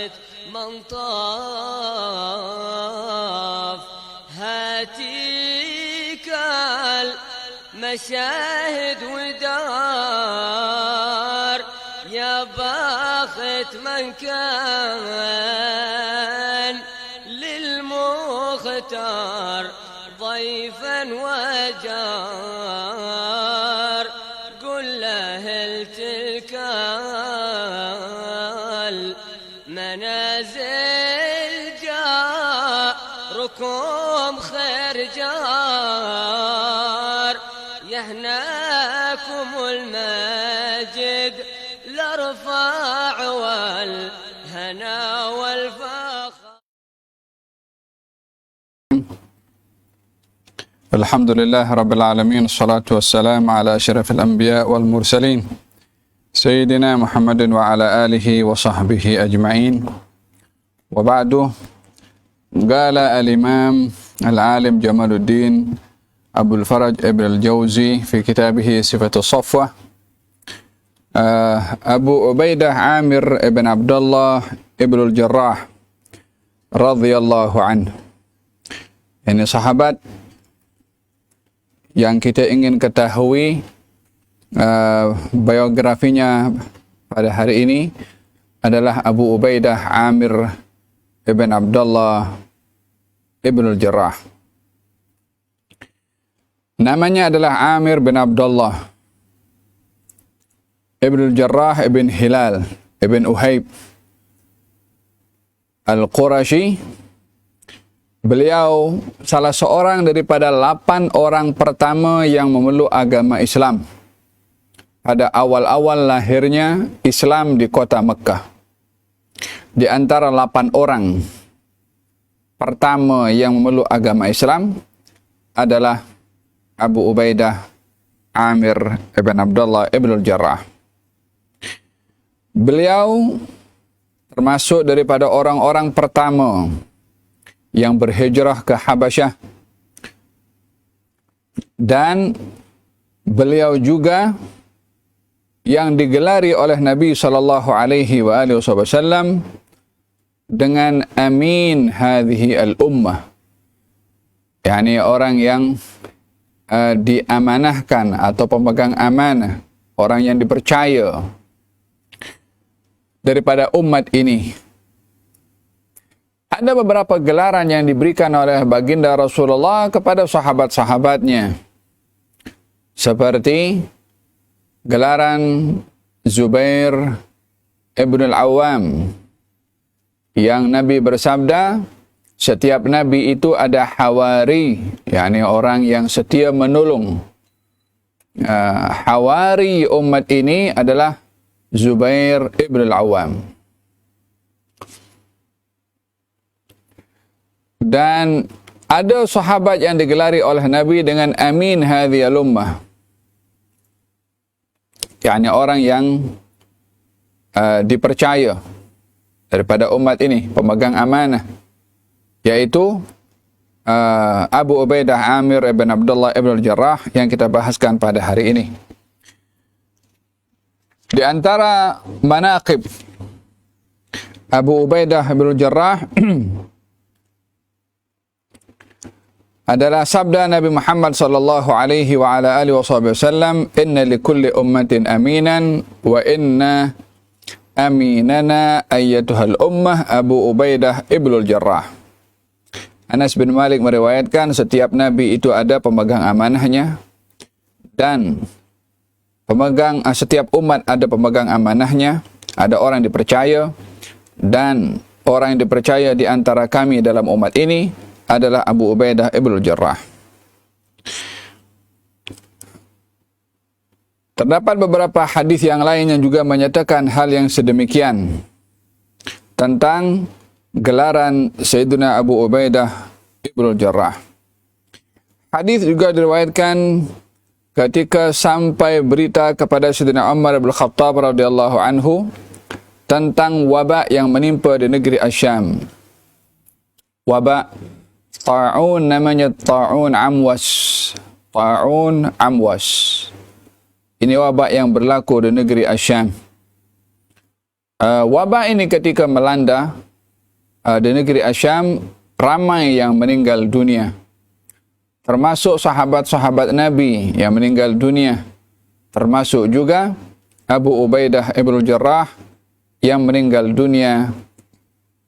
باخت من طاف هاتيك المشاهد ودار يا باخت من كان للمختار ضيفا وجار قل له تلك المنازل جاركم خير جار يهناكم المجد الارفع والهنا والفخر. الحمد لله رب العالمين، الصلاة والسلام على أشرف الأنبياء والمرسلين سيدنا محمد وعلى آله وصحبه أجمعين. وبعد، قال الإمام العالم جمال الدين أبو الفرج ابن الجوزي في كتابه صفة الصفوة: أبو عبيدة عامر ابن عبد الله ابن الجراح رضي الله عنه. Ini sahabat yang kita ingin ketahui biografinya pada hari ini adalah Abu Ubaidah Amir ibn Abdullah ibn al-Jarrah. Namanya adalah Amir bin Abdullah ibn al-Jarrah ibn Hilal ibn Uhayb al-Qurashi. Beliau salah seorang daripada 8 orang pertama yang memeluk agama Islam. Pada awal-awal lahirnya Islam di kota Mekah. Di antara 8 orang pertama yang memeluk agama Islam adalah Abu Ubaidah Amir ibn Abdullah ibn al-Jarrah. Beliau termasuk daripada orang-orang pertama yang berhijrah ke Habasyah, dan beliau juga yang digelari oleh Nabi sallallahu alaihi wasallam dengan amin hadhihi al-ummah, yakni orang yang diamanahkan atau pemegang amanah, orang yang dipercaya daripada umat ini. Ada beberapa gelaran yang diberikan oleh baginda Rasulullah kepada sahabat-sahabatnya, seperti gelaran Zubair ibn al-Awwam, yang Nabi bersabda, setiap Nabi itu ada hawari, yakni orang yang setia menolong. Hawari umat ini adalah Zubair ibn al-Awwam. Dan ada sahabat yang digelari oleh Nabi dengan amin hadhihi al-ummah, yakni orang yang dipercaya daripada umat ini, pemegang amanah, yaitu Abu Ubaidah Amir ibn Abdullah ibn al-Jarrah yang kita bahaskan pada hari ini. Di antara manaqib Abu Ubaidah ibn al-Jarrah adalah sabda Nabi Muhammad sallallahu alaihi wa ala alihi wasallam, inna likulli ummatin aminan wa inna aminana ayyatuhal ummah Abu Ubaidah ibn al-Jarrah. Anas bin Malik meriwayatkan, setiap nabi itu ada pemegang amanahnya, dan setiap umat ada pemegang amanahnya, ada orang yang dipercaya, dan orang yang dipercaya di antara kami dalam umat ini adalah Abu Ubaidah ibn al-Jarrah. Terdapat beberapa hadis yang lain yang juga menyatakan hal yang sedemikian tentang gelaran Sayyidina Abu Ubaidah ibn al-Jarrah. Hadis juga diriwayatkan ketika sampai berita kepada Sayyidina Umar bin Khattab radhiyallahu anhu tentang wabak yang menimpa di negeri Asyam. Wabak ta'un, namanya ta'un amwas. Ta'un amwas. Ini wabak yang berlaku di negeri Asyam. Wabak ini ketika melanda di negeri Asyam, ramai yang meninggal dunia. Termasuk sahabat-sahabat Nabi yang meninggal dunia. Termasuk juga Abu Ubaidah Ibn Jarrah yang meninggal dunia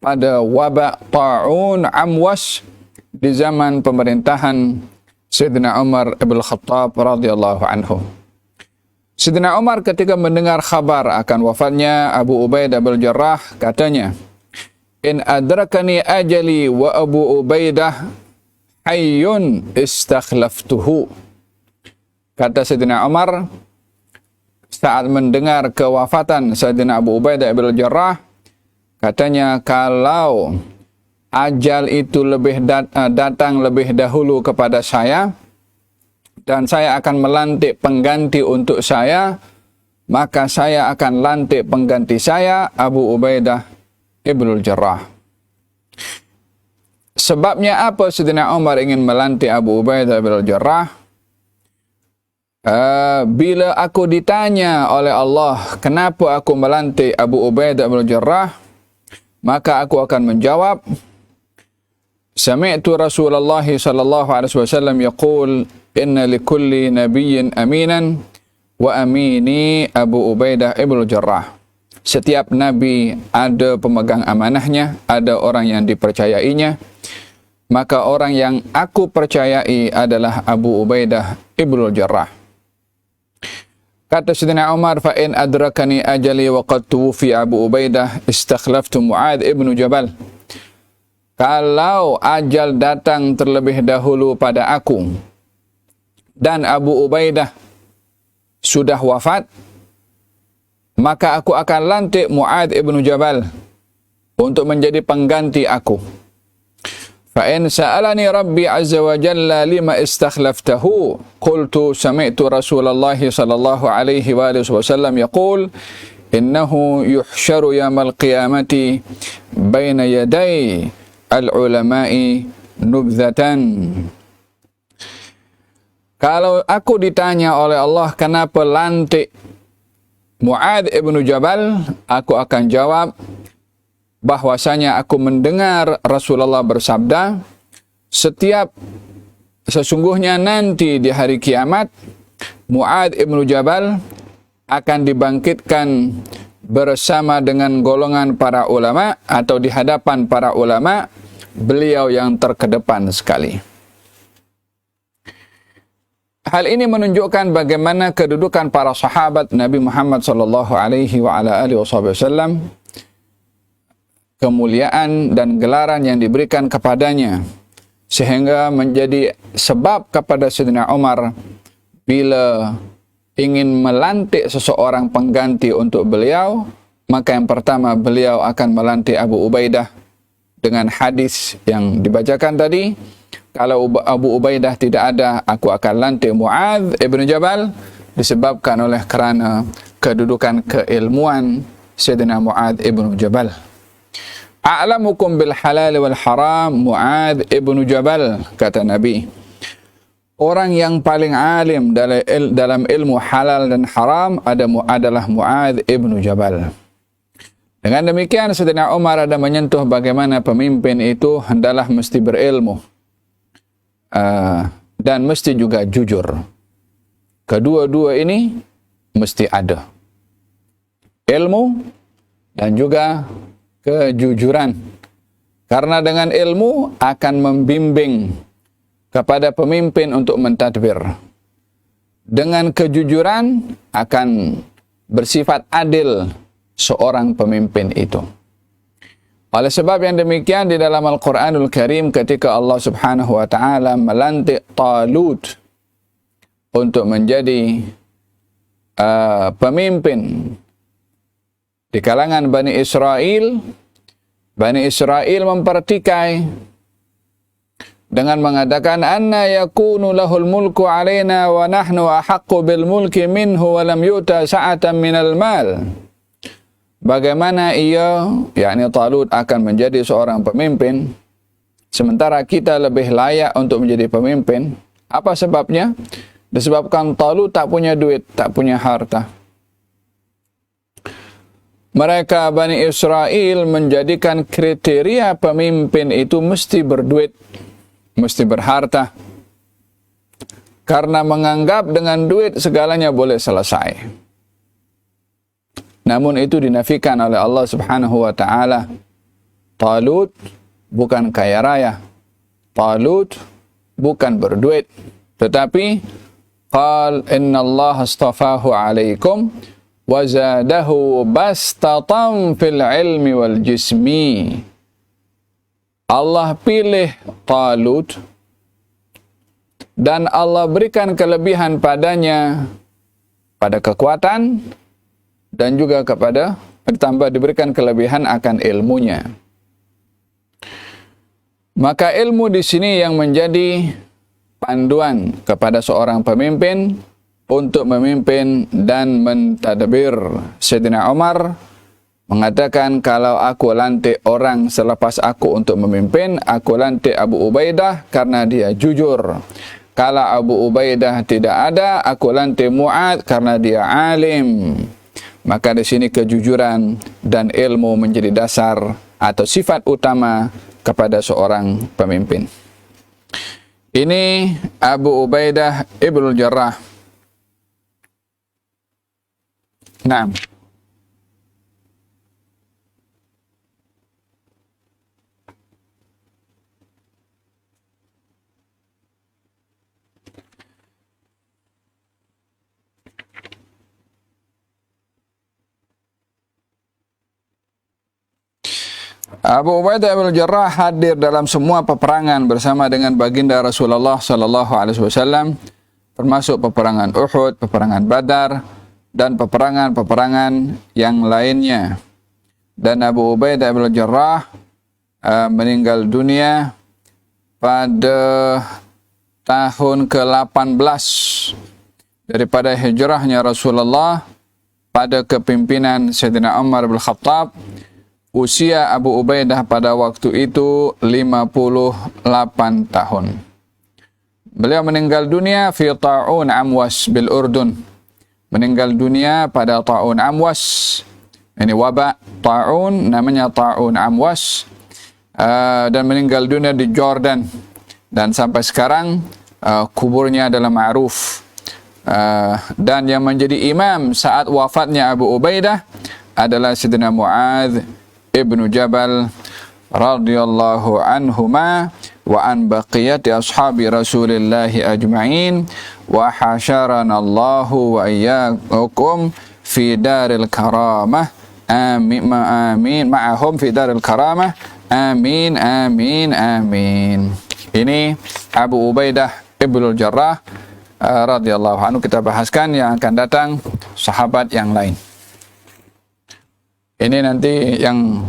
pada wabak ta'un amwas di zaman pemerintahan Sayyidina Umar Ibn Khattab radhiyallahu anhu. Sayyidina Umar ketika mendengar khabar akan wafatnya Abu Ubaidah Ibn Jarrah, katanya, "In adrakani ajali wa Abu Ubaidah hayyun istakhlaftuhu." Kata Sayyidina Umar saat mendengar kewafatan Sayyidina Abu Ubaidah Ibn Jarrah, katanya, kalau ajal itu datang lebih dahulu kepada saya dan saya akan melantik pengganti untuk saya, maka saya akan lantik pengganti saya, Abu Ubaidah Ibn Jarrah. Sebabnya apa Sayyidina Umar ingin melantik Abu Ubaidah Ibn Jarrah? Bila aku ditanya oleh Allah, kenapa aku melantik Abu Ubaidah Ibn Jarrah, maka aku akan menjawab, Sami'tu Rasulullah sallallahu alaihi wasallam yaqul, inna likulli nabiyyin aminan wa amini Abu Ubaidah Ibn Jarrah. Setiap nabi ada pemegang amanahnya, ada orang yang dipercayainya. Maka orang yang aku percayai adalah Abu Ubaidah Ibn Jarrah. Kata Sayyidina Umar, fa in adrakani ajali wa qad tuwfi Abu Ubaidah istakhlaftu Mu'adz ibn Jabal. Kalau ajal datang terlebih dahulu pada aku dan Abu Ubaidah sudah wafat, maka aku akan lantik Mu'adz ibn Jabal untuk menjadi pengganti aku. Fa in sa'alani Rabbi azza wa jalla lima istakhlaftahu, qultu sami'tu Rasulullah sallallahu alaihi wasallam yaqul, innahu yuhsyaru yaumil qiyamati baina yaday al-ulama'i nubzatan. Kalau aku ditanya oleh Allah kenapa lantik Mu'adz ibn Jabal, aku akan jawab bahwasanya aku mendengar Rasulullah bersabda, sesungguhnya nanti di hari kiamat Mu'adz ibn Jabal akan dibangkitkan bersama dengan golongan para ulama atau di hadapan para ulama, beliau yang terkedepan sekali. Hal ini menunjukkan bagaimana kedudukan para sahabat Nabi Muhammad sallallahu alaihi wasallam, kemuliaan dan gelaran yang diberikan kepadanya, sehingga menjadi sebab kepada Sayyidina Umar bila ingin melantik seseorang pengganti untuk beliau, maka yang pertama beliau akan melantik Abu Ubaidah dengan hadis yang dibacakan tadi. Kalau Abu Ubaidah tidak ada, aku akan lantik Mu'adz ibn Jabal, disebabkan oleh kerana kedudukan keilmuan Sayyidina Mu'adz ibn Jabal. A'lamukum bil halal wal haram Mu'adz ibn Jabal, kata Nabi. Orang yang paling alim dalam ilmu halal dan haram adalah Mu'adz ibn Jabal. Dengan demikian Sayyidina Umar ada menyentuh bagaimana pemimpin itu hendaklah mesti berilmu dan mesti juga jujur. Kedua-dua ini mesti ada, ilmu dan juga kejujuran. Karena dengan ilmu akan membimbing kepada pemimpin untuk mentadbir. Dengan kejujuran akan bersifat adil seorang pemimpin itu. Oleh sebab yang demikian di dalam Al-Quranul Karim ketika Allah Subhanahu wa ta'ala melantik Talut untuk menjadi pemimpin di kalangan Bani Israel mempertikai dengan mengatakan, anna yakunu lahul mulku alaina wa nahnu ahaqqu bil mulki minhu wa lam yu'ta sa'atan minal mal. Bagaimana ia, yakni Talut, akan menjadi seorang pemimpin sementara kita lebih layak untuk menjadi pemimpin? Apa sebabnya? Disebabkan Talut tak punya duit, tak punya harta. mereka Bani Israel menjadikan kriteria pemimpin itu mesti berduit, mesti berharta, karena menganggap dengan duit segalanya boleh selesai. Namun itu dinafikan oleh Allah Subhanahu wa taala. Talut bukan kaya raya, Talut bukan berduit, tetapi qal innallaha astafahu alaikum wa zadahu bastatan fil ilmi wal jismi. Allah pilih Talut dan Allah berikan kelebihan padanya pada kekuatan dan juga kepada ditambah diberikan kelebihan akan ilmunya. Maka ilmu di sini yang menjadi panduan kepada seorang pemimpin untuk memimpin dan mentadbir. Sayyidina Umar mengatakan, kalau aku lantik orang selepas aku untuk memimpin, aku lantik Abu Ubaidah karena dia jujur. Kalau Abu Ubaidah tidak ada, aku lantik Mu'adz karena dia alim. Maka di sini kejujuran dan ilmu menjadi dasar atau sifat utama kepada seorang pemimpin. Ini Abu Ubaidah Ibnul Jarrah. Nah, Abu Ubaidah bin Jarrah hadir dalam semua peperangan bersama dengan baginda Rasulullah sallallahu alaihi wasallam, termasuk peperangan Uhud, peperangan Badar, dan peperangan-peperangan yang lainnya. Dan Abu Ubaidah bin Jarrah meninggal dunia pada tahun ke-18 daripada hijrahnya Rasulullah pada kepimpinan Sayyidina Umar bin Khattab. Usia Abu Ubaidah pada waktu itu 58 tahun. Beliau meninggal dunia fi ta'un Amwas bil Urdun. Meninggal dunia pada ta'un Amwas. Ini wabak ta'un, namanya ta'un Amwas. Dan meninggal dunia di Jordan. Dan sampai sekarang kuburnya adalah ma'ruf. Dan yang menjadi imam saat wafatnya Abu Ubaidah adalah Sayyidina Mu'adz Ibnu Jabal radhiyallahu anhuma wa an baqiyati ashabi Rasulillahi ajma'in wa hasyaranallahu wa iyyakum fi daril karamah amin amin ma'ahum fi daril karamah amin amin amin. Ini Abu Ubaidah Ibnul Jarrah radhiyallahu anhu. Kita bahaskan yang akan datang sahabat yang lain. Ini nanti yang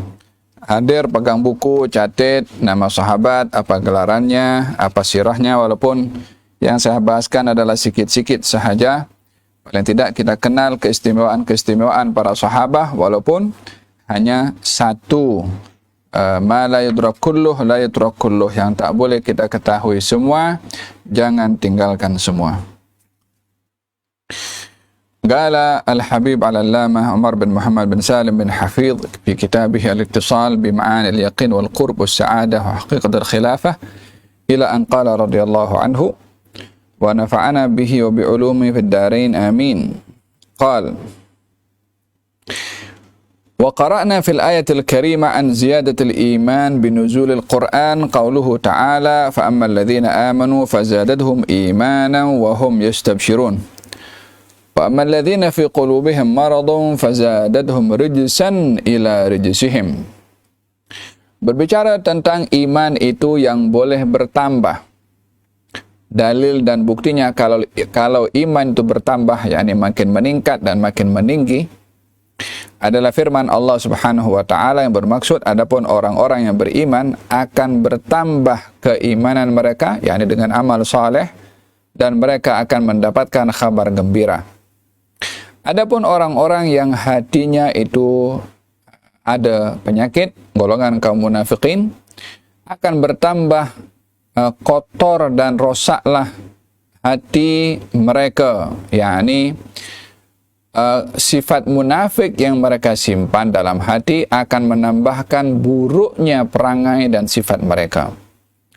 hadir pegang buku, catat nama sahabat, apa gelarannya, apa sirahnya, walaupun yang saya bahaskan adalah sikit-sikit sahaja. Paling tidak kita kenal keistimewaan-keistimewaan para sahabat, walaupun hanya satu. Ma la yudrak kulluh, la yudrak kulluh. Yang tak boleh kita ketahui semua, jangan tinggalkan semua. قال الحبيب على العلامة عمر بن محمد بن سالم بن حفيظ في كتابه الاتصال بمعاني اليقين والقرب والسعادة وحقيقة الخلافة إلى أن قال رضي الله عنه ونفعنا به وبعلومه في الدارين آمين. قال وقرأنا في الآية الكريمة عن زيادة الإيمان بنزول القرآن قوله تعالى فأما الذين آمنوا فزادتهم إيمانا وهم يستبشرون وَأَمَّا الَّذِينَ فِي قُلُوبِهِمْ مَرَضٌ فَزَادَتْهُمْ رِجْسًا إِلَى رِجْسِهِمْ. Berbicara tentang iman itu yang boleh bertambah. Dalil dan buktinya kalau iman itu bertambah, yakni makin meningkat dan makin meninggi, adalah firman Allah Subhanahu wa taala yang bermaksud adapun orang-orang yang beriman akan bertambah keimanan mereka, yakni dengan amal saleh, dan mereka akan mendapatkan kabar gembira. Adapun orang-orang yang hatinya itu ada penyakit, golongan kaum munafikin, akan bertambah kotor dan rosaklah hati mereka, yakni sifat munafik yang mereka simpan dalam hati akan menambahkan buruknya perangai dan sifat mereka.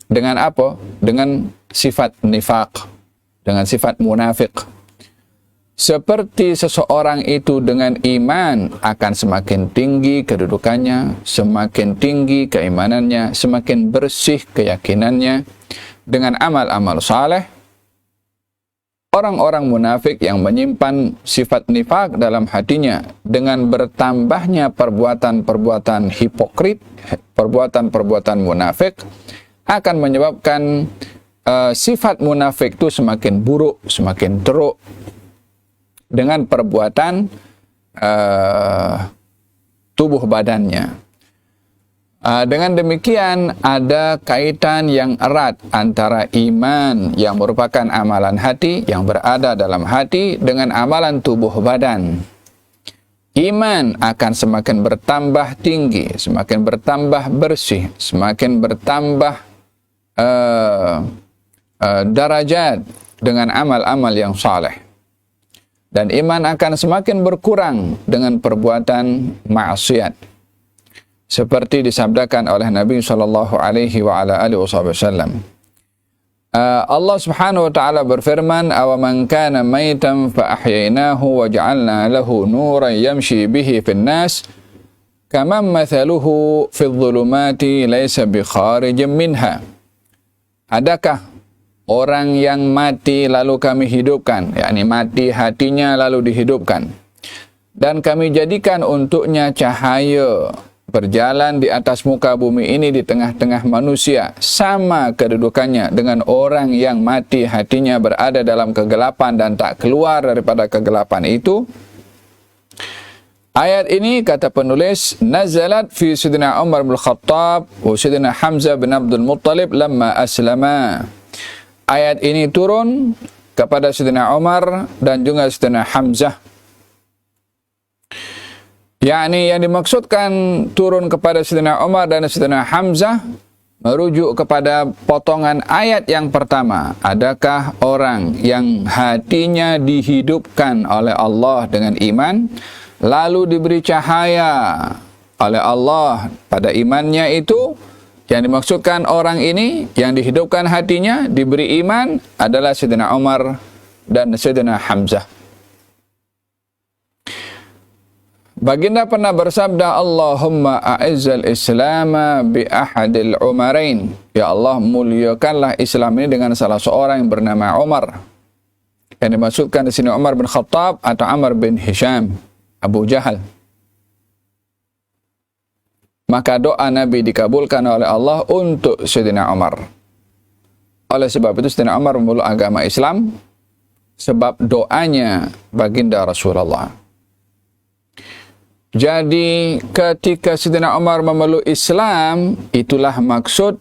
Dengan apa? Dengan sifat nifaq, dengan sifat munafik. Seperti seseorang itu dengan iman akan semakin tinggi kedudukannya, semakin tinggi keimanannya, semakin bersih keyakinannya dengan amal-amal saleh. Orang-orang munafik yang menyimpan sifat nifaq dalam hatinya dengan bertambahnya perbuatan-perbuatan hipokrit, perbuatan-perbuatan munafik akan menyebabkan sifat munafik itu semakin buruk, semakin teruk dengan perbuatan tubuh badannya. Dengan demikian ada kaitan yang erat antara iman yang merupakan amalan hati yang berada dalam hati dengan amalan tubuh badan. Iman akan semakin bertambah tinggi, semakin bertambah bersih, semakin bertambah darajat dengan amal-amal yang saleh. Dan iman akan semakin berkurang dengan perbuatan maksiat. Seperti disabdakan oleh Nabi sallallahu alaihi wa ala alihi wasallam. Allah Subhanahu wa taala berfirman, "Aw man kana maitan fa ahyainahu wa ja'alna lahu nuran yamshi bihi fin nas, kaman mathaluhu fil dhulumati laysa bi kharijin minha." Adakah orang yang mati lalu kami hidupkan, yakni mati hatinya lalu dihidupkan, dan kami jadikan untuknya cahaya berjalan di atas muka bumi ini di tengah-tengah manusia, sama kedudukannya dengan orang yang mati hatinya berada dalam kegelapan dan tak keluar daripada kegelapan itu. Ayat ini, kata penulis, nazalat fi Sayyidina Umar bin Khattab wa Sayyidina Hamzah bin Abdul Muttalib lamma aslama. Ayat ini turun kepada Sayyidina Umar dan juga Sayyidina Hamzah. Yakni yang dimaksudkan turun kepada Sayyidina Umar dan Sayyidina Hamzah merujuk kepada potongan ayat yang pertama. Adakah orang yang hatinya dihidupkan oleh Allah dengan iman, lalu diberi cahaya oleh Allah pada imannya itu? Yang dimaksudkan orang ini yang dihidupkan hatinya, diberi iman adalah Sayyidina Umar dan Sayyidina Hamzah. Baginda pernah bersabda, Allahumma a'izzal islama bi ahadil umarain. Ya Allah, muliakanlah Islam ini dengan salah seorang yang bernama Umar. Yang dimaksudkan di sini Umar bin Khattab atau Amr bin Hisham, Abu Jahal. Maka doa Nabi dikabulkan oleh Allah untuk Sayyidina Umar. Oleh sebab itu Sayyidina Umar memeluk agama Islam sebab doanya baginda Rasulullah. Jadi ketika Sayyidina Umar memeluk Islam, itulah maksud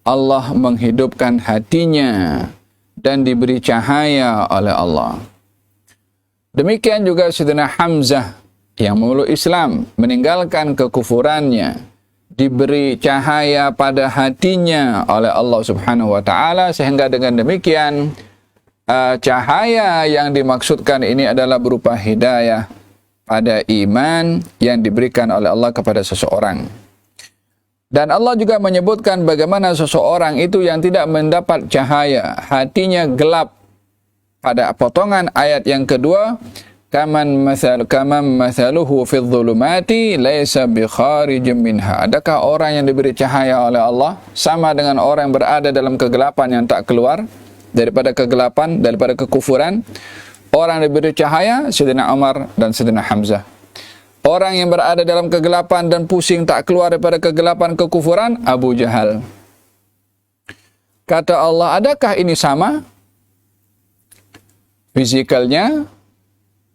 Allah menghidupkan hatinya dan diberi cahaya oleh Allah. Demikian juga Sayyidina Hamzah yang memeluk Islam, meninggalkan kekufurannya, diberi cahaya pada hatinya oleh Allah Subhanahu wa taala, sehingga dengan demikian cahaya yang dimaksudkan ini adalah berupa hidayah pada iman yang diberikan oleh Allah kepada seseorang. Dan Allah juga menyebutkan bagaimana seseorang itu yang tidak mendapat cahaya, hatinya gelap. Pada potongan ayat yang kedua, kaman mathaluhu fil dhulumati laisa bi kharijin minha. Adakah orang yang diberi cahaya oleh Allah sama dengan orang yang berada dalam kegelapan yang tak keluar daripada kegelapan, daripada kekufuran? Orang yang diberi cahaya, Sayyidina Umar dan Sayyidina Hamzah. Orang yang berada dalam kegelapan dan pusing tak keluar daripada kegelapan kekufuran, Abu Jahal. Kata Allah, adakah ini sama? Fisikalnya,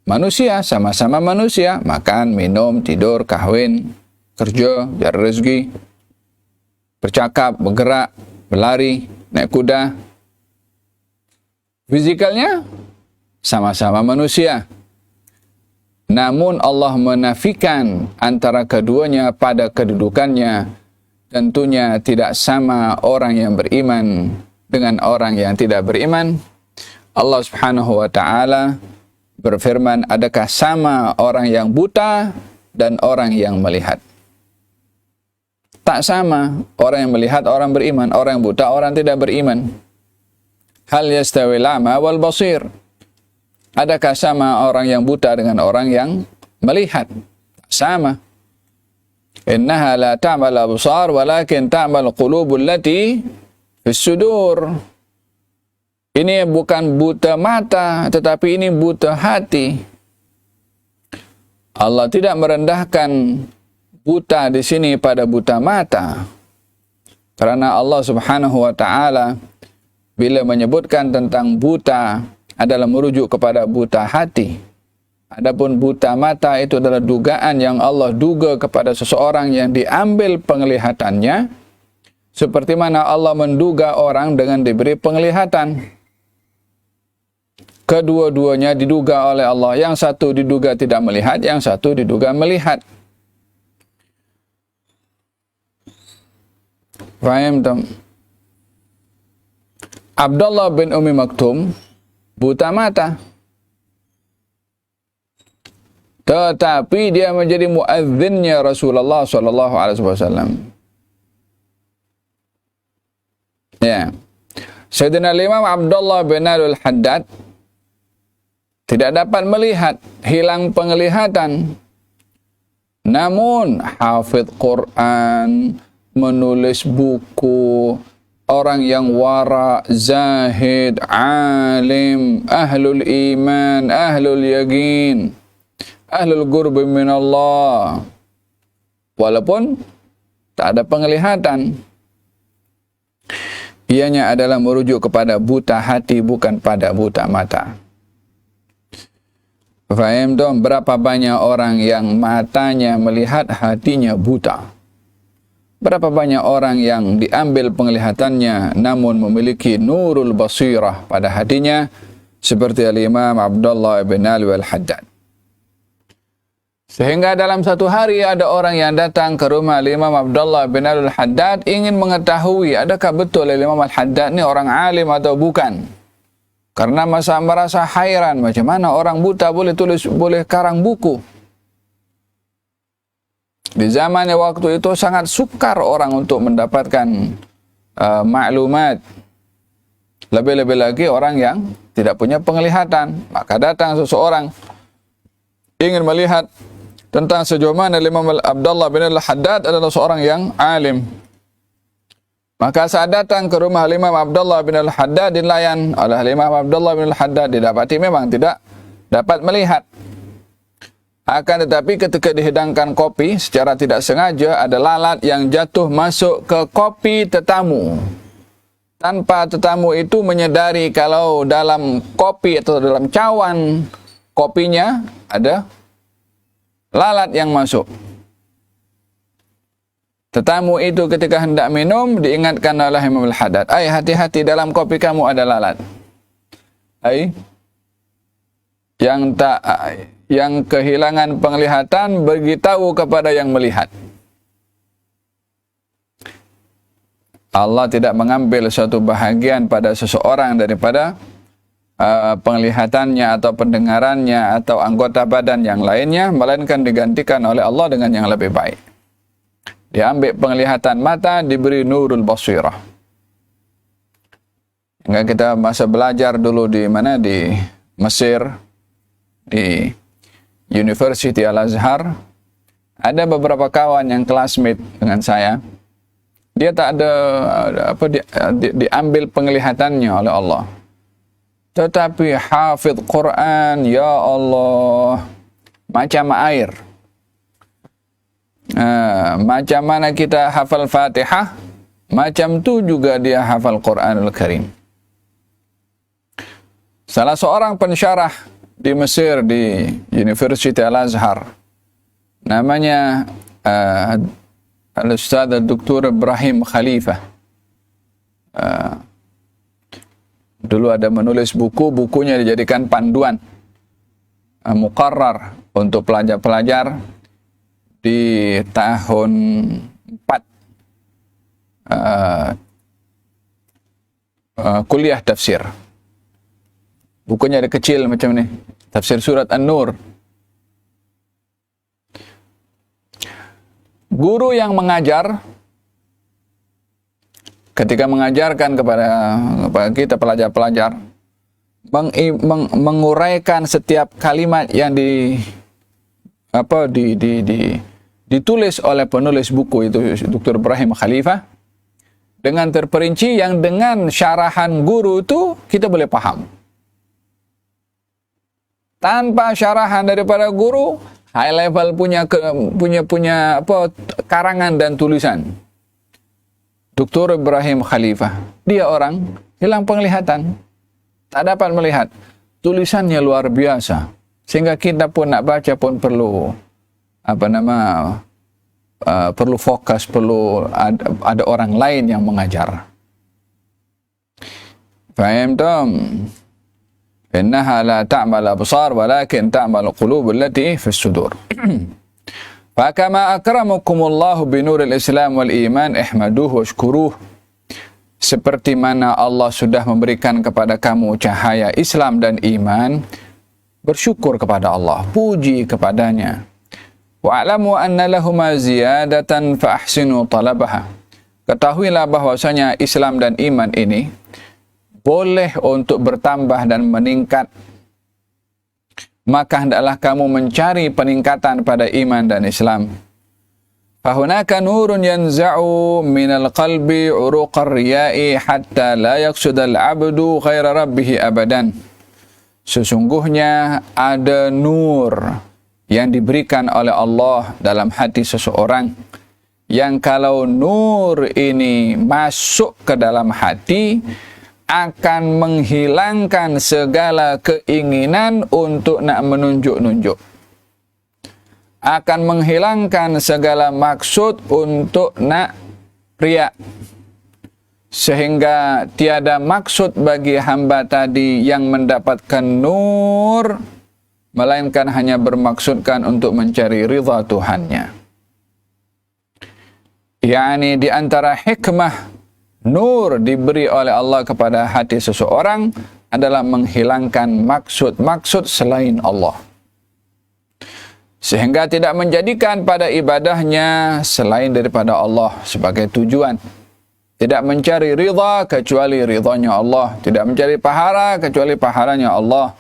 manusia, sama-sama manusia. Makan, minum, tidur, kahwin, kerja, cari rezeki, bercakap, bergerak, berlari, naik kuda. Fisikalnya, sama-sama manusia. Namun Allah menafikan antara keduanya pada kedudukannya. Tentunya tidak sama orang yang beriman dengan orang yang tidak beriman. Allah Subhanahu wa taala berfirman, adakah sama orang yang buta dan orang yang melihat? Tak sama. Orang yang melihat, orang beriman. Orang yang buta, orang tidak beriman. Hal yastawil a'ma wal basir. Adakah sama orang yang buta dengan orang yang melihat? Tak sama. Innaha la ta'mal absar walakin ta'mal qulubul lati fis sudur. Ini bukan buta mata, tetapi ini buta hati. Allah tidak merendahkan buta di sini pada buta mata. Karena Allah Subhanahu wa taala bila menyebutkan tentang buta adalah merujuk kepada buta hati. Adapun buta mata itu adalah dugaan yang Allah duga kepada seseorang yang diambil penglihatannya, seperti mana Allah menduga orang dengan diberi penglihatan. Kedua-duanya diduga oleh Allah. Yang satu diduga tidak melihat, yang satu diduga melihat. Faham tak? Abdullah bin Ummi Maktum buta mata, tetapi dia menjadi muadzinnya Rasulullah sallallahu alaihi wasallam. Ya. Sayyidina Imam Abdullah bin Al-Haddad tidak dapat melihat, hilang penglihatan. Namun hafidh Quran, menulis buku, orang yang wara, zahid, alim, ahlul iman, ahlul yaqin, ahlul qurbi minallah. Walaupun tak ada penglihatan, ianya adalah merujuk kepada buta hati, bukan pada buta mata. Faham dong? Berapa banyak orang yang matanya melihat, hatinya buta. Berapa banyak orang yang diambil penglihatannya namun memiliki nurul basirah pada hatinya, seperti Al-Imam Abdullah bin Al-Haddad. Sehingga dalam satu hari ada orang yang datang ke rumah Imam Abdullah bin Al-Haddad ingin mengetahui adakah betul Imam Al-Haddad ni orang alim atau bukan. Karena merasa hairan, macam mana orang buta boleh tulis, boleh karang buku. Di zamannya waktu itu sangat sukar orang untuk mendapatkan maklumat. Lebih-lebih lagi orang yang tidak punya penglihatan. Maka datang seseorang ingin melihat tentang sejauh mana Imam Abdullah bin Al-Haddad adalah seorang yang alim. Maka saat datang ke rumah Imam Abdullah bin Al-Haddad, dilayan oleh Imam Abdullah bin Al-Haddad, didapati memang tidak dapat melihat. Akan tetapi ketika dihidangkan kopi, secara tidak sengaja ada lalat yang jatuh masuk ke kopi tetamu. Tanpa tetamu itu menyadari kalau dalam kopi atau dalam cawan kopinya ada lalat yang masuk. Tetamu itu ketika hendak minum diingatkan oleh Imam Al-Haddad, "Ai, hati-hati, dalam kopi kamu ada lalat." Ai, yang kehilangan penglihatan beritahu kepada yang melihat. Allah tidak mengambil suatu bahagian pada seseorang daripada penglihatannya atau pendengarannya atau anggota badan yang lainnya, melainkan digantikan oleh Allah dengan yang lebih baik. Diambil penglihatan mata, diberi nurul basirah. Hingga kita masa belajar dulu di mana, di Mesir, di University Al-Azhar, ada beberapa kawan yang classmate dengan saya. Dia tak ada diambil penglihatannya oleh Allah. Tetapi hafidh Quran, ya Allah, macam air. Macam mana kita hafal Fatihah, macam tu juga dia hafal Quranul Karim. Salah seorang pensyarah di Mesir, di University Al-Azhar, namanya Al-Ustaz Dr. Ibrahim Khalifah. Dulu ada menulis buku, bukunya dijadikan panduan muqarrar untuk pelajar-pelajar di tahun 4 kuliah tafsir. Bukunya ada kecil macam ni, tafsir surat An-Nur. Guru yang mengajar ketika mengajarkan kepada kita pelajar-pelajar menguraikan setiap kalimat yang ditulis oleh penulis buku itu Dr. Ibrahim Khalifah dengan terperinci yang dengan syarahan guru itu kita boleh paham. Tanpa syarahan daripada guru, high level punya karangan dan tulisan. Dr. Ibrahim Khalifah, dia orang hilang penglihatan, tak dapat melihat. Tulisannya luar biasa, sehingga kita pun nak baca pun perlu perlu fokus, perlu ada orang lain yang mengajar. Faham tom? Innaha la ta'mal absar walakin ta'mal qulub allati fi as-sudur. Fakama akramakumullahu binuril Islam wal iman ihmaduhu washkuruh. Seperti mana Allah sudah memberikan kepada kamu cahaya Islam dan iman, bersyukur kepada Allah, puji kepadanya. Wa'lamu anna lahuma ziyadatan fa ahsinu talabaha. Ketahuilah bahwasanya Islam dan iman ini boleh untuk bertambah dan meningkat, maka hendaklah kamu mencari peningkatan pada iman dan Islam. Fahunaka nurun yanza'u minal qalbi uruqar riya'i hatta la yaqsudal abdu ghaira rabbih abadan. Sesungguhnya ada nur yang diberikan oleh Allah dalam hati seseorang, yang kalau nur ini masuk ke dalam hati akan menghilangkan segala keinginan untuk nak menunjuk-nunjuk, akan menghilangkan segala maksud untuk nak riak, sehingga tiada maksud bagi hamba tadi yang mendapatkan nur melainkan hanya bermaksudkan untuk mencari ridha Tuhannya. Yani di antara hikmah nur diberi oleh Allah kepada hati seseorang adalah menghilangkan maksud-maksud selain Allah, sehingga tidak menjadikan pada ibadahnya selain daripada Allah sebagai tujuan. Tidak mencari ridha kecuali ridhanya Allah, tidak mencari pahala kecuali pahalanya Allah.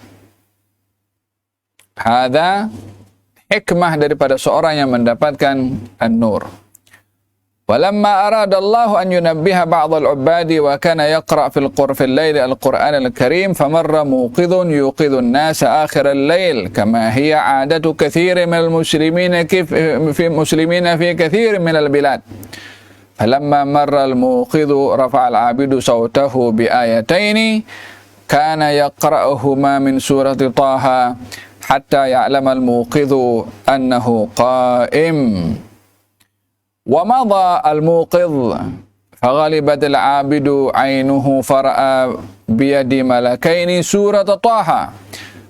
Hadza hikmah daripada seorang yang mendapatkan an-nur. Walamma arada Allah an yunabbiha ba'd al-'ubbadi wa kana yaqra' fil layl al-Qur'an al-Karim famarra muqidhun yuqidhu an-nas akhir al-layl kama hiya 'adatu katsirin min al-muslimin fi katsirin min al-bilad. Falamma marra al-muqidhu rafa'a al-'abidu sawtahu bi ayataini kana yaqra'uhuma min surati Taha hatta ya'lama al-muqidhu annahu qa'im. ومضى الموقظ فغلبت العابد عينه فرأى بيد ملكين سورة طه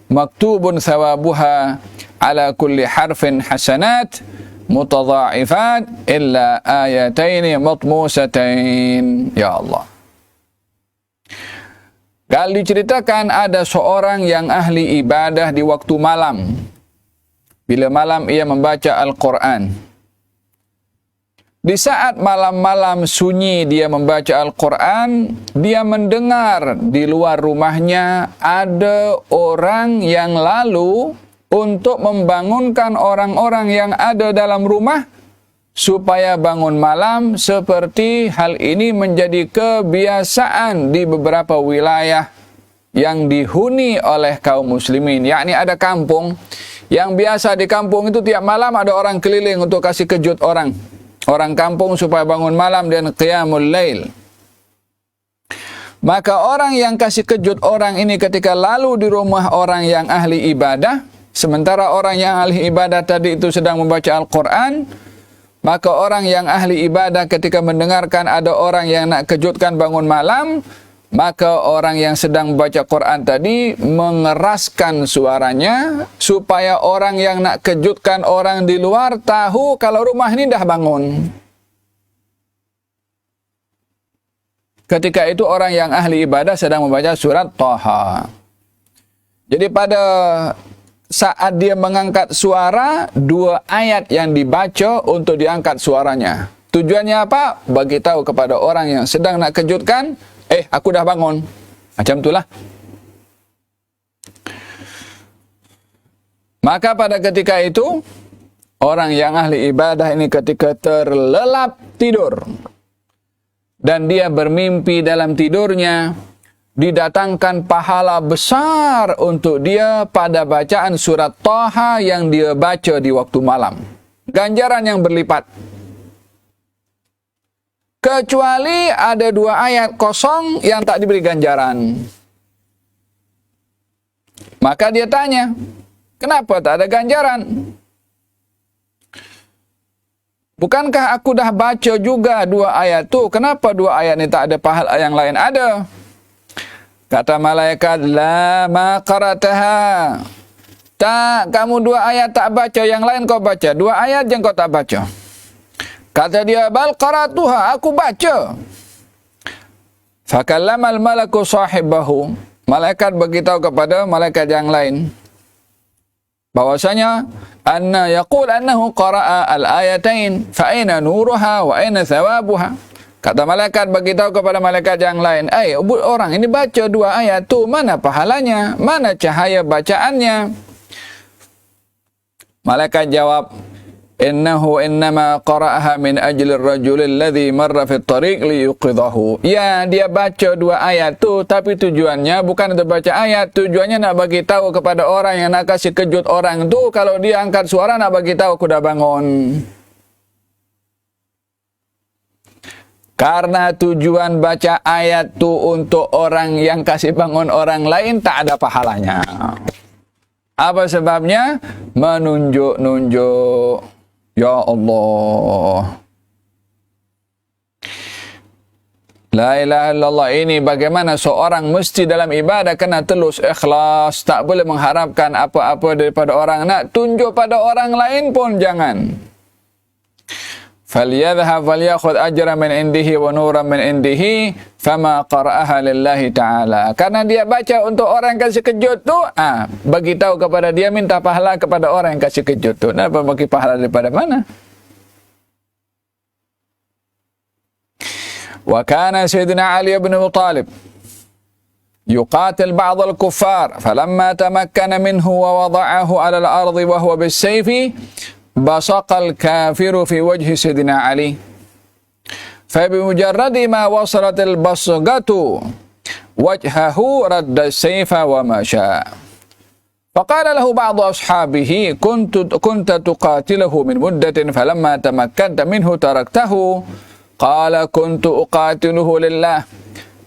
مكتوب ثوابها على كل حرف حسنات متضاعفات إلا آيتين مطموستين. Ya Allah. Kalau diceritakan ada seorang yang ahli ibadah di waktu malam. Bila malam ia membaca Al-Quran. Di saat malam-malam sunyi dia membaca Al-Quran, dia mendengar di luar rumahnya ada orang yang lalu untuk membangunkan orang-orang yang ada dalam rumah supaya bangun malam. Seperti hal ini menjadi kebiasaan di beberapa wilayah yang dihuni oleh kaum muslimin. Yakni ada kampung yang biasa di kampung itu tiap malam ada orang keliling untuk kasih kejut orang kampung supaya bangun malam dan qiyamul lail. Maka orang yang kasih kejut orang ini ketika lalu di rumah orang yang ahli ibadah, sementara orang yang ahli ibadah tadi itu sedang membaca Al-Quran, maka orang yang ahli ibadah ketika mendengarkan ada orang yang nak kejutkan bangun malam, maka orang yang sedang membaca Quran tadi mengeraskan suaranya supaya orang yang nak kejutkan orang di luar tahu kalau rumah ini dah bangun. Ketika itu orang yang ahli ibadah sedang membaca surat Taha. Jadi pada saat dia mengangkat suara, 2 ayat yang dibaca untuk diangkat suaranya. Tujuannya apa? Bagi tahu kepada orang yang sedang nak kejutkan, aku dah bangun. Macam itulah. Maka pada ketika itu, orang yang ahli ibadah ini ketika terlelap tidur, dan dia bermimpi dalam tidurnya, didatangkan pahala besar untuk dia pada bacaan surat Taha yang dia baca di waktu malam. Ganjaran yang berlipat. Kecuali ada 2 ayat kosong yang tak diberi ganjaran. Maka dia tanya, kenapa tak ada ganjaran? Bukankah aku dah baca juga 2 ayat tu? Kenapa 2 ayat ni tak ada pahala yang lain ada? Kata malaikat, la ma qara'taha. Tak, kamu 2 ayat tak baca, yang lain kau baca. 2 ayat yang kau tak baca. Kata dia, bal qara'tuha, aku baca. Fakallamal malaku sahibahu. Malaikat beritahu kepada malaikat yang lain bahwasanya anna yaqul annahu qara'a al-ayatain fa aina nuruha wa aina thawabuha. Kata malaikat beritahu kepada malaikat yang lain, orang ini baca 2 ayat tu, mana pahalanya? Mana cahaya bacaannya? Malaikat jawab, innahu innama qara'aha min ajli ar-rajul alladhi marra fi at-tariq liyuqidhahu. Ya, dia baca 2 ayat tu, tapi tujuannya bukan untuk baca ayat, tujuannya nak bagi tahu kepada orang yang nak kasih kejut orang tu, kalau dia angkat suara nak bagi tahu aku dah bangun. Karena tujuan baca ayat tu untuk orang yang kasih bangun orang lain, tak ada pahalanya. Apa sebabnya? Menunjuk-nunjuk. Ya Allah. La ilaha illallah, ini bagaimana seorang mesti dalam ibadah kena telus ikhlas. Tak boleh mengharapkan apa-apa daripada orang. Nak tunjuk pada orang lain pun jangan. فَلْيَذْهَبْ وَلْيَأْخُذْ أَجْرًا مِنْ عِنْدِهِ وَنُورًا مِنْ عِنْدِهِ فَمَا قَرَأَهَا لِلَّهِ تَعَالَى. Karena dia baca untuk orang yang kasih kejut tu, bagi tahu kepada dia, minta pahala kepada orang yang kasih kejut tu. Kenapa bagi pahala daripada mana? وَكَانَ سَيِّدُنَا عَلِيُّ بْنُ أَبِي طَالِبٍ يقاتل بعض الكفار فلما تمكن منه ووضعه على الأرض وهو بالسيف بصق الكافر في وجه سيدنا علي فبمجرد ما وصلت البصقة وجهه رد السيف ومشى فقال له بعض أصحابه كنت تقاتله من مدة فلما تمكنت منه تركته قال كنت أقاتله لله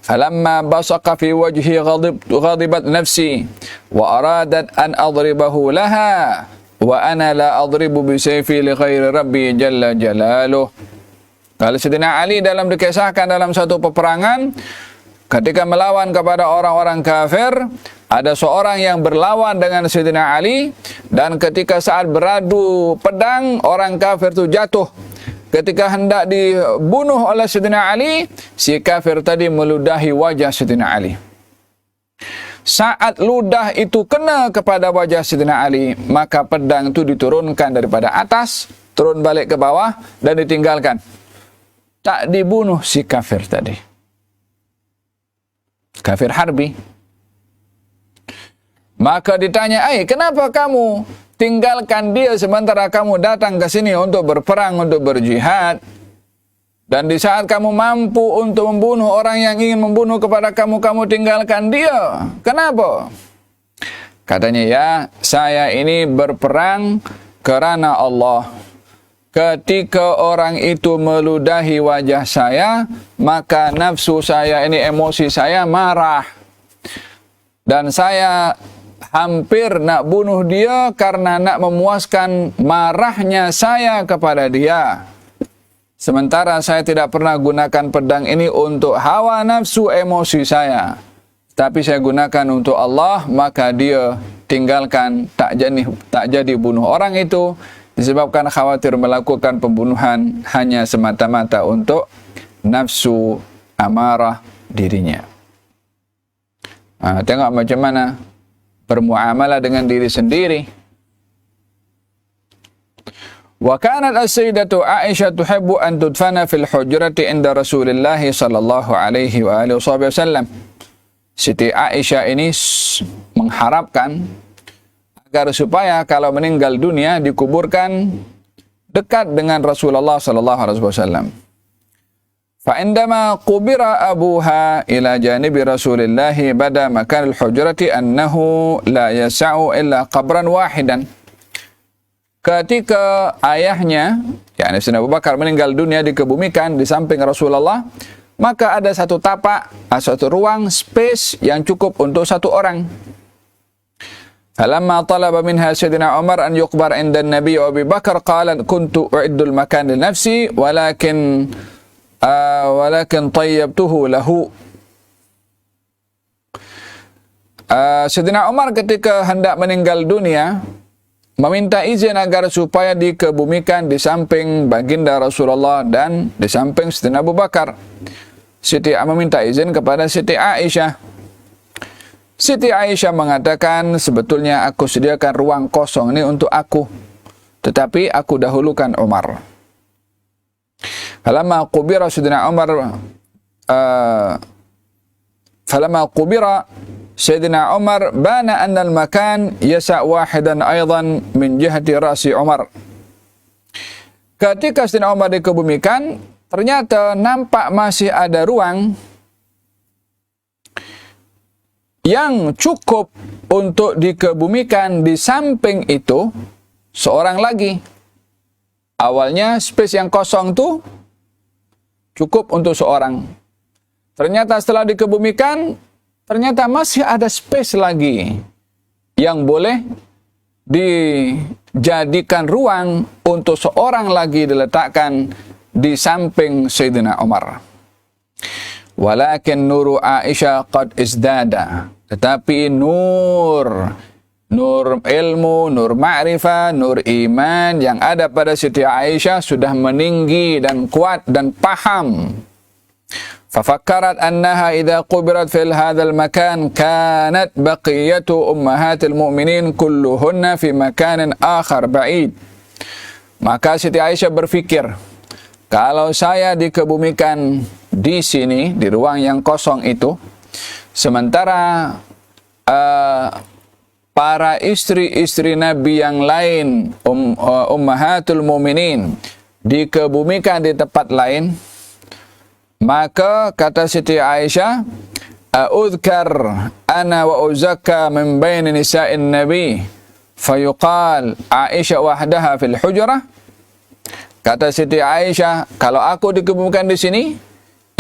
فلما بصق في وجهي غضبت نفسي وأرادت أن أضربه لها وأنا لا أضرب بسيفي لغير ربي جل جلاله. Kalau Sayyidina Ali dalam dikisahkan dalam satu peperangan ketika melawan kepada orang-orang kafir, ada seorang yang berlawan dengan Sayyidina Ali, dan ketika saat beradu pedang orang kafir itu jatuh. Ketika hendak dibunuh oleh Sayyidina Ali, si kafir tadi meludahi wajah Sayyidina Ali. Saat ludah itu kena kepada wajah Sayyidina Ali, maka pedang itu diturunkan daripada atas, turun balik ke bawah dan ditinggalkan. Tak dibunuh si kafir tadi. Kafir harbi. Maka ditanya, kenapa kamu tinggalkan dia sementara kamu datang ke sini untuk berperang, untuk berjihad? Dan di saat kamu mampu untuk membunuh orang yang ingin membunuh kepada kamu, kamu tinggalkan dia. Kenapa? Katanya, ya, saya ini berperang kerana Allah. Ketika orang itu meludahi wajah saya, maka nafsu saya ini, emosi saya marah. Dan saya hampir nak bunuh dia karena nak memuaskan marahnya saya kepada dia. Sementara saya tidak pernah gunakan pedang ini untuk hawa nafsu emosi saya, tapi saya gunakan untuk Allah, maka dia tinggalkan, tak jadi bunuh orang itu, disebabkan khawatir melakukan pembunuhan hanya semata-mata untuk nafsu amarah dirinya. Tengok macam mana bermuamalah dengan diri sendiri. Wa kanat as-sayyidatu Aisyah tuhibbu an tudfana fil hujrati inda Rasulillah sallallahu alaihi wa alihi wasallam. Siti Aisyah ini mengharapkan agar supaya kalau meninggal dunia dikuburkan dekat dengan Rasulullah sallallahu alaihi wasallam. Fa indama qubira abuha ila janibi Rasulillah bada makan al-hujrati annahu la yas'u illa qabran wahidan. Ketika ayahnya, yakni Sayyidina Abu Bakar meninggal dunia dikebumikan di samping Rasulullah, maka ada satu tapak, satu ruang, space yang cukup untuk satu orang. Falamma talaba minha Sayyidina Umar an yuqbar inda Nabi Abu Bakar qalat kuntu u'iddu al-makan li nafsi walakin tayyabtuhu lahu. Sayyidina Umar ketika hendak meninggal dunia meminta izin agar supaya dikebumikan di samping baginda Rasulullah dan di samping Sayyidina Abu Bakar. Siti meminta izin kepada Siti Aisyah. Siti Aisyah mengatakan, sebetulnya aku sediakan ruang kosong ini untuk aku, tetapi aku dahulukan Umar. Falamma qubira Sayyidina Umar Sayyidina Umar bana anna al-makan yasa' wahidan aidan min jihati ra'si Umar. Ketika Sayyidina Umar dikebumikan, ternyata nampak masih ada ruang yang cukup untuk dikebumikan di samping itu seorang lagi. Awalnya space yang kosong itu cukup untuk seorang. Ternyata setelah dikebumikan, ternyata masih ada space lagi yang boleh dijadikan ruang untuk seorang lagi diletakkan di samping Sayyidina Umar. Walakin nuru Aisyah qad izdada. Tetapi nur ilmu, nur ma'rifah, nur iman yang ada pada Siti Aisyah sudah meninggi dan kuat dan paham. ففكرت أنها إذا قبرت في هذا المكان كانت بقية أمهات المؤمنين كلهن في مكان آخر بعيد. Maka Siti Aisyah berpikir, kalau saya dikebumikan di sini, di ruang yang kosong itu, sementara para istri-istri Nabi yang lain, ummahatul mu'minin, dikebumikan di tempat lain, maka kata Siti Aisyah, "A'udhkar ana wa uzakka min baini nisa'in Nabi, fayuqal Aisyah wahdaha fil hujrah." Kata Siti Aisyah, kalau aku dikebumikan di sini,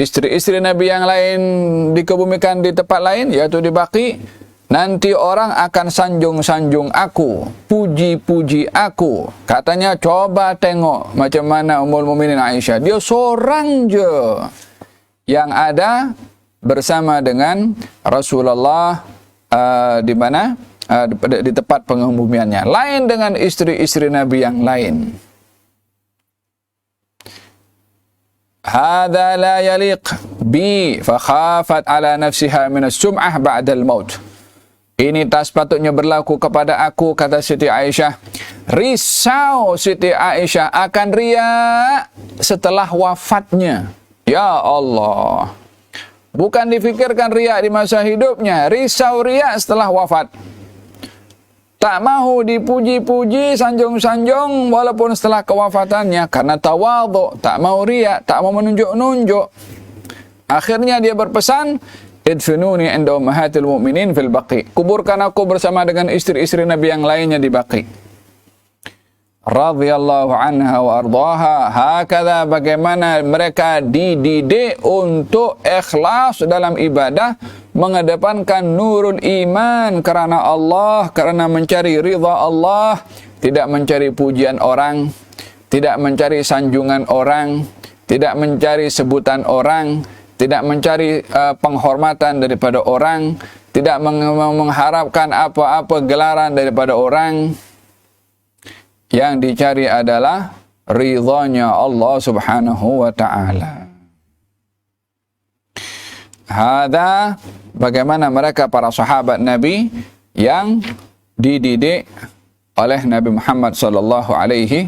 istri-istri Nabi yang lain dikebumikan di tempat lain, yaitu di Baqi, nanti orang akan sanjung-sanjung aku, puji-puji aku. Katanya, coba tengok macam mana Ummul Mukminin Aisyah. Dia seorang je yang ada bersama dengan Rasulullah di mana? Di tempat pengebumiannya. Lain dengan istri-istri Nabi yang lain. Hadza la yaliq bi fa khafat ala nafsiha min as-sum'ah ba'da al-maut. Ini tak sepatutnya berlaku kepada aku, kata Siti Aisyah. Risau Siti Aisyah akan riak setelah wafatnya. Ya Allah. Bukan difikirkan riak di masa hidupnya, risau riak setelah wafat. Tak mahu dipuji-puji, sanjung-sanjung walaupun setelah kewafatannya, karena tawadhu, tak mau riak, tak mau menunjuk-nunjuk. Akhirnya dia berpesan, idfinuni inda ummahatil mu'minin fil Baqi. Kuburkan aku bersama dengan istri-istri Nabi yang lainnya di Baqi. Radhiyallahu anha wa ardaha. Hakadha, bagaimana mereka dididik untuk ikhlas dalam ibadah, mengedepankan nurul iman kerana Allah, kerana mencari ridha Allah, tidak mencari pujian orang, tidak mencari sanjungan orang, tidak mencari sebutan orang, tidak mencari penghormatan daripada orang, tidak mengharapkan apa-apa gelaran daripada orang. Yang dicari adalah ridhanya Allah subhanahu wa ta'ala. Hadza, bagaimana mereka para sahabat Nabi yang dididik oleh Nabi Muhammad sallallahu alaihi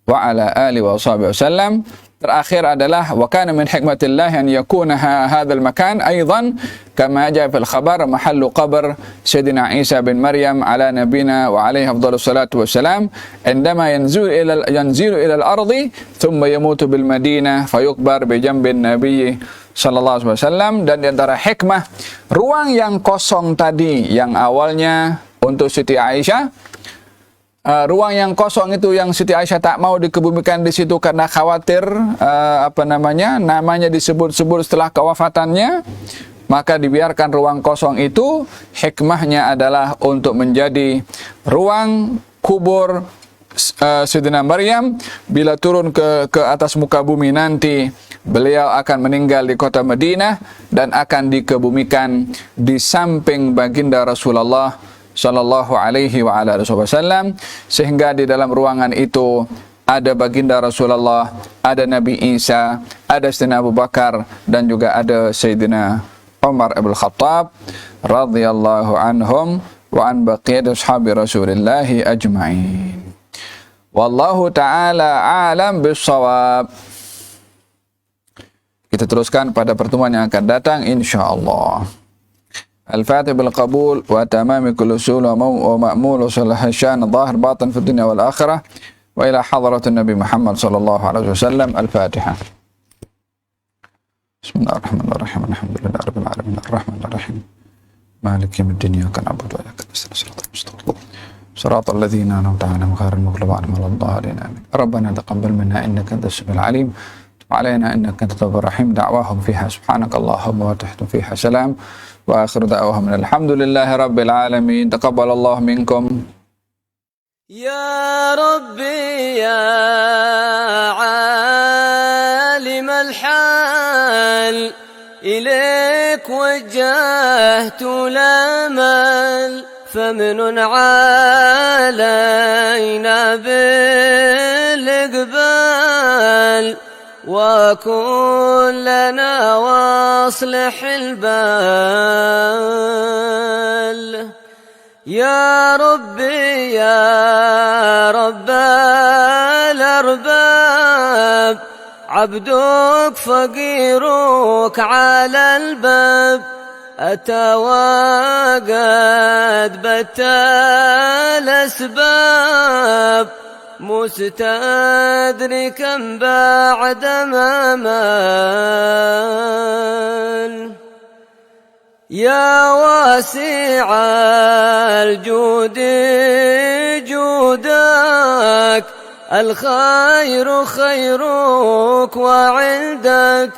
wa ala alihi wa sahbihi wasallam. Terakhir adalah wa kana min hikmatillah an yakuna hadzal makan aidan kama jaa fil khabar mahallu qabr Sayyidina Isa bin Maryam ala nabina wa alaihi afdhalus salatu wassalam indama yanzilu ila al-ardi thumma yamutu bil Madinah fayukbar bi jambin Nabi sallallahu alaihi wasallam. Dan di antara hikmah ruang yang kosong tadi yang awalnya untuk Siti Aisyah, ruang yang kosong itu yang Siti Aisyah tak mau dikebumikan di situ karena khawatir namanya disebut-sebut setelah kewafatannya, maka dibiarkan ruang kosong itu. Hikmahnya adalah untuk menjadi ruang kubur Sayyidina Maryam. Bila turun ke atas muka bumi nanti, beliau akan meninggal di kota Madinah dan akan dikebumikan di samping baginda Rasulullah sallallahu alaihi wa ala wasallam, sehingga di dalam ruangan itu ada baginda Rasulullah, ada Nabi Isa, ada Sayyidina Abu Bakar, dan juga ada Sayyidina Umar ibn Khattab radhiyallahu anhum wa an baqiyati ashabi Rasulillah ajma'in. Wallahu ta'ala a'lam bis-shawab. Kita teruskan pada pertemuan yang akan datang insyaallah. الفاتح بالقبول وتمام كل سول ومأمول وصلاح الشان ظاهر باطن في الدنيا والآخرة وإلى حضرة النبي محمد صلى الله عليه وسلم. الفاتحة. بسم الله الرحمن الرحيم الحمد لله رب العالمين الرحمن الرحيم مالك يوم الدين إياك نعبد وإياك نستعين صراط المستقيم صراط الذين أنعمت عليهم غير المغضوب عليهم ولا الضالين آمين. ربنا تقبل منا إنك أنت السميع العليم علينا إنك أنت التواب الرحيم. دعواهم فيها سبحانك اللهم وتحيتهم فيها سلام وآخر دعواهم الحمد لله رب العالمين. تقبل الله منكم. يا ربي يا عالم الحال إليك وجهت الأمل فمن علينا بالإقبال وكن لنا واصلح البال. يا ربي يا رب الأرباب عبدك فقيرك على الباب أتى وقد بت الأسباب مستدركا بعد ما مال. يا واسع الجود جودك الخير خيرك وعندك